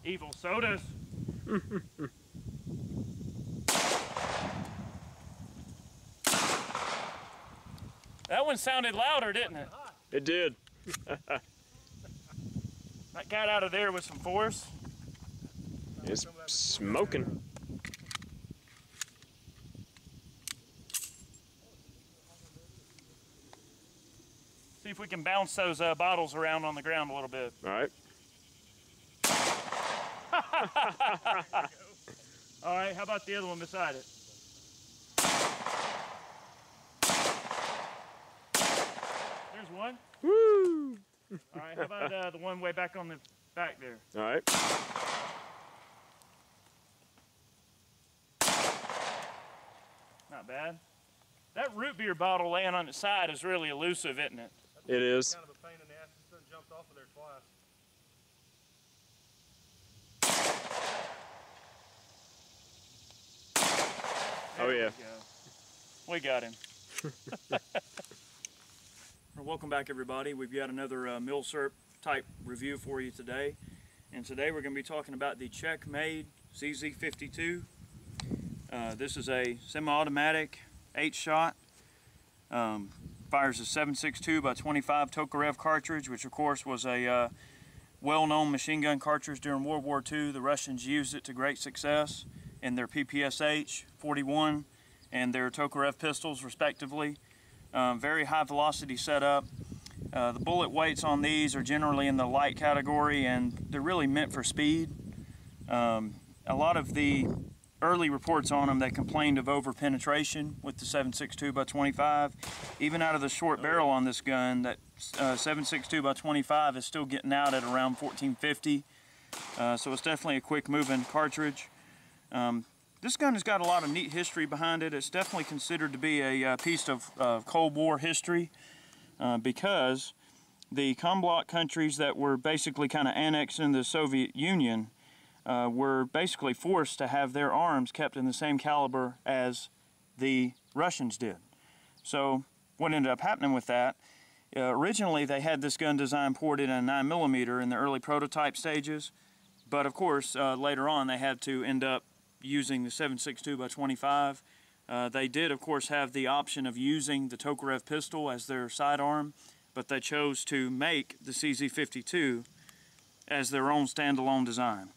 Evil sodas. That one sounded louder, didn't it? It did. That got out of there with some force. It's smoking. See if we can bounce those bottles around on the ground a little bit. All right. All right, how about the other one beside it? There's one. Woo! All right, how about the one way back on the back there? All right. Not bad. That root beer bottle laying on its side is really elusive, isn't it? It is. Kind of a pain in the ass. It's done jumped off of there twice. Oh yeah. We got him. Well, welcome back everybody. We've got another Milsurp type review for you today. And today we're going to be talking about the Czech made CZ-52. This is a semi-automatic 8-shot. Fires a 7.62x25 Tokarev cartridge, which of course was a well-known machine gun cartridge during World War II. The Russians used it to great success in their PPSH 41 and their Tokarev pistols respectively. Very high velocity setup. The bullet weights on these are generally in the light category, and they're really meant for speed. A lot of the early reports on them, they complained of over penetration with the 7.62x25. Even out of the short barrel on this gun, that 7.62x25 is still getting out at around 1450. So it's definitely a quick moving cartridge. This gun has got a lot of neat history behind it. It's definitely considered to be a piece of Cold War history because the Comblock countries that were basically kind of annexed into the Soviet Union were basically forced to have their arms kept in the same caliber as the Russians did. So what ended up happening with that, originally they had this gun design ported in a 9mm in the early prototype stages, but of course later on they had to end up using the 7.62x25. They did of course have the option of using the Tokarev pistol as their sidearm, but they chose to make the CZ-52 as their own standalone design.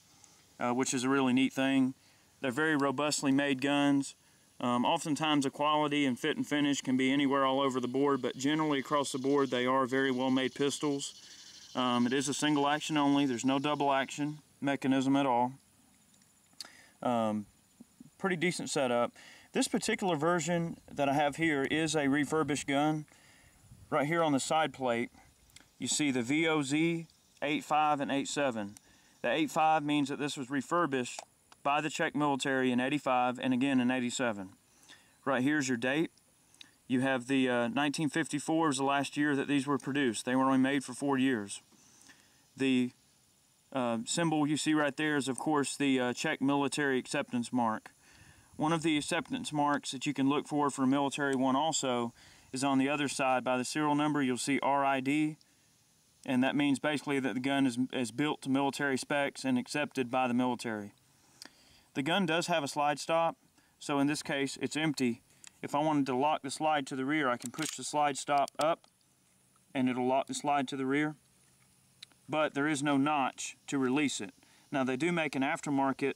Which is a really neat thing. They're very robustly made guns. Oftentimes the quality and fit and finish can be anywhere all over the board, but generally across the board they are very well made pistols. It is a single action only. There's no double action mechanism at all. Pretty decent setup. This particular version that I have here is a refurbished gun. Right here on the side plate you see the VOZ 8.5 and 8.7. The 8.5 means that this was refurbished by the Czech military in 85 and again in 87. Right here's your date. You have the 1954 is the last year that these were produced. They were only made for 4 years. The symbol you see right there is of course the Czech military acceptance mark. One of the acceptance marks that you can look for a military one also is on the other side. By the serial number you'll see RID. And that means basically that the gun is built to military specs and accepted by the military. The gun does have a slide stop, so in this case it's empty. If I wanted to lock the slide to the rear, I can push the slide stop up and it'll lock the slide to the rear. But there is no notch to release it. Now they do make an aftermarket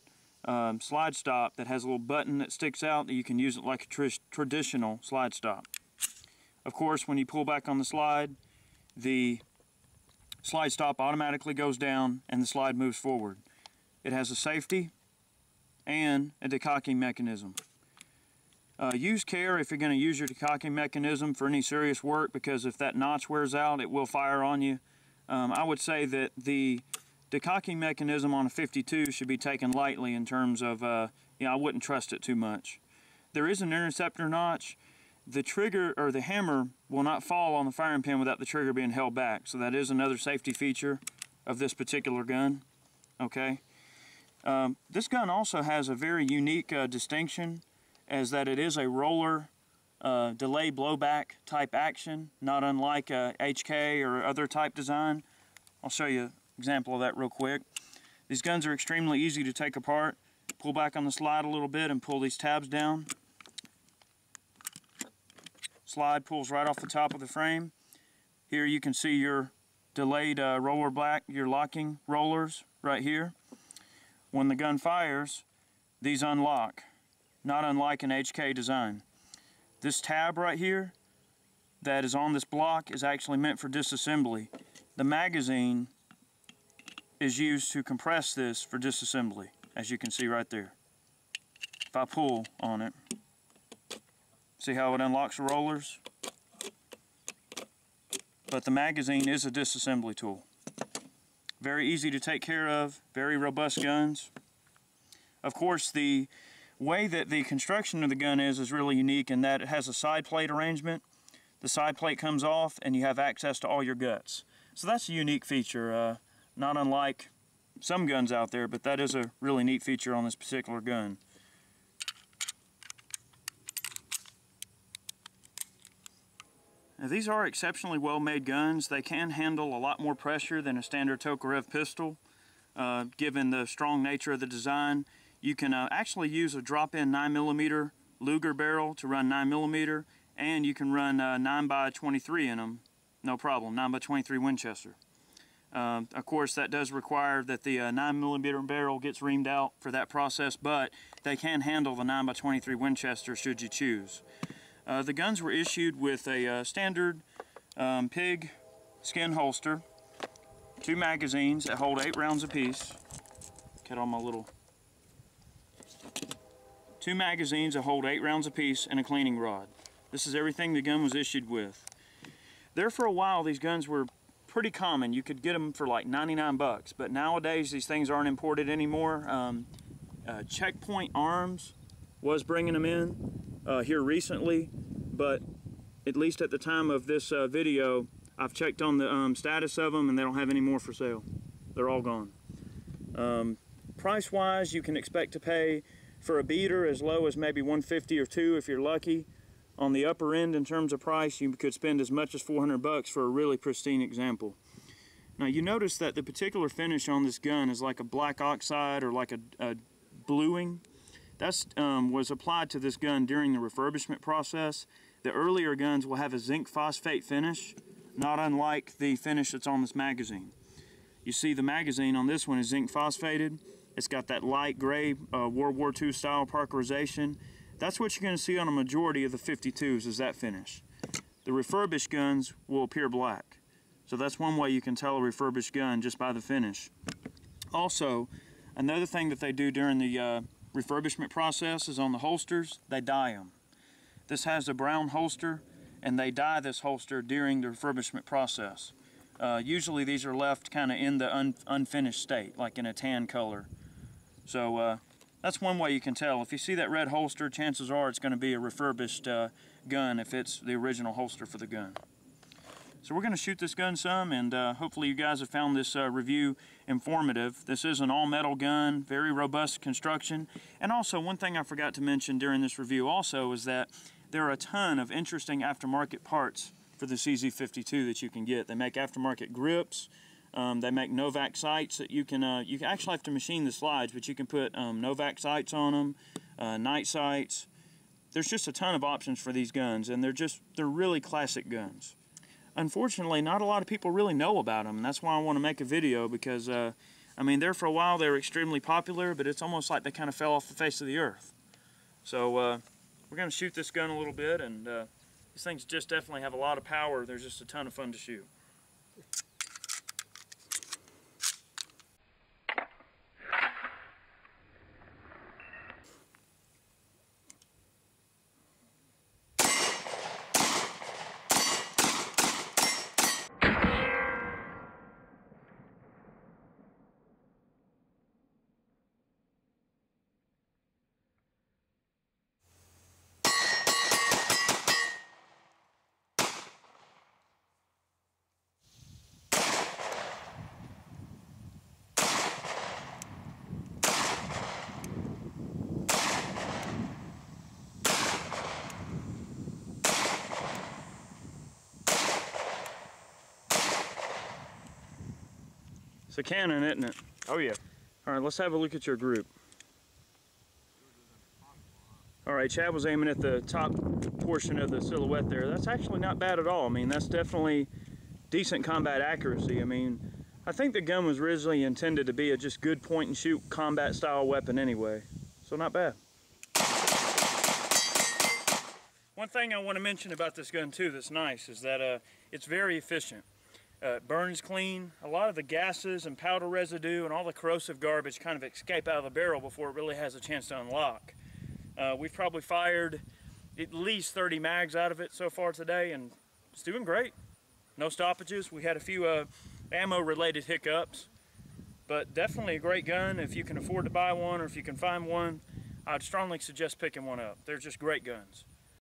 slide stop that has a little button that sticks out that you can use it like a traditional slide stop. Of course, when you pull back on the slide, the slide stop automatically goes down and the slide moves forward. It has a safety and a decocking mechanism. Use care if you're going to use your decocking mechanism for any serious work, because if that notch wears out it will fire on you. I would say that the decocking mechanism on a 52 should be taken lightly in terms of, I wouldn't trust it too much. There is an interceptor notch. The trigger or the hammer will not fall on the firing pin without the trigger being held back. So that is another safety feature of this particular gun. Okay. This gun also has a very unique distinction, as that it is a roller delay blowback type action, not unlike a HK or other type design. I'll show you an example of that real quick. These guns are extremely easy to take apart. Pull back on the slide a little bit and pull these tabs down. Slide pulls right off the top of the frame. Here you can see your delayed roller back, your locking rollers right here. When the gun fires, these unlock, not unlike an HK design. This tab right here that is on this block is actually meant for disassembly. The magazine is used to compress this for disassembly, as you can see right there. If I pull on it, see how it unlocks the rollers? But the magazine is a disassembly tool. Very easy to take care of, very robust guns. Of course, the way that the construction of the gun is really unique in that it has a side plate arrangement. The side plate comes off and you have access to all your guts. So that's a unique feature, not unlike some guns out there, but that is a really neat feature on this particular gun. Now, these are exceptionally well-made guns. They can handle a lot more pressure than a standard Tokarev pistol, given the strong nature of the design. You can actually use a drop-in 9mm Luger barrel to run 9mm, and you can run 9x23 in them, no problem, 9x23 Winchester. Of course, that does require that the 9mm barrel gets reamed out for that process, but they can handle the 9x23 Winchester should you choose. The guns were issued with a standard pig skin holster, 2 magazines that hold 8 rounds apiece. Cut all my little... 2 magazines that hold 8 rounds apiece and a cleaning rod. This is everything the gun was issued with. There for a while, these guns were pretty common. You could get them for like 99 bucks, but nowadays these things aren't imported anymore. Checkpoint Arms was bringing them in here recently, but at least at the time of this video, I've checked on the status of them and they don't have any more for sale. They're all gone. Price-wise, you can expect to pay for a beater as low as maybe $150 or $200 if you're lucky. On the upper end in terms of price, you could spend as much as 400 bucks for a really pristine example. Now you notice that the particular finish on this gun is like a black oxide or like a bluing. That was applied to this gun during the refurbishment process. The earlier guns will have a zinc phosphate finish, not unlike the finish that's on this magazine. You see the magazine on this one is zinc phosphated. It's got that light gray World War II style parkerization. That's what you're going to see on a majority of the 52s is that finish. The refurbished guns will appear black. So that's one way you can tell a refurbished gun just by the finish. Also, another thing that they do during the refurbishment process is on the holsters, they dye them. This has a brown holster and they dye this holster during the refurbishment process. Usually these are left kind of in the unfinished state, like in a tan color. So that's one way you can tell. If you see that red holster, chances are it's going to be a refurbished gun if it's the original holster for the gun. So we're going to shoot this gun some, and hopefully you guys have found this review informative. This is an all-metal gun, very robust construction. And also, one thing I forgot to mention during this review also is that there are a ton of interesting aftermarket parts for the CZ-52 that you can get. They make aftermarket grips. They make Novak sights that you can actually have to machine the slides, but you can put Novak sights on them, night sights. There's just a ton of options for these guns, and they're really classic guns. Unfortunately, not a lot of people really know about them, and that's why I want to make a video, because I mean, there for a while they were extremely popular, but it's almost like they kind of fell off the face of the earth. So we're going to shoot this gun a little bit, and these things just definitely have a lot of power. There's just a ton of fun to shoot. It's a cannon, isn't it? Oh yeah. All right, let's have a look at your group. All right, Chad was aiming at the top portion of the silhouette there. That's actually not bad at all. I mean, that's definitely decent combat accuracy. I mean, I think the gun was originally intended to be a just good point and shoot combat style weapon anyway. So not bad. One thing I want to mention about this gun too that's nice is that it's very efficient. It burns clean. A lot of the gases and powder residue and all the corrosive garbage kind of escape out of the barrel before it really has a chance to unlock. We've probably fired at least 30 mags out of it so far today, and it's doing great. No stoppages. We had a few ammo related hiccups, but definitely a great gun. If you can afford to buy one or if you can find one, I'd strongly suggest picking one up. They're just great guns.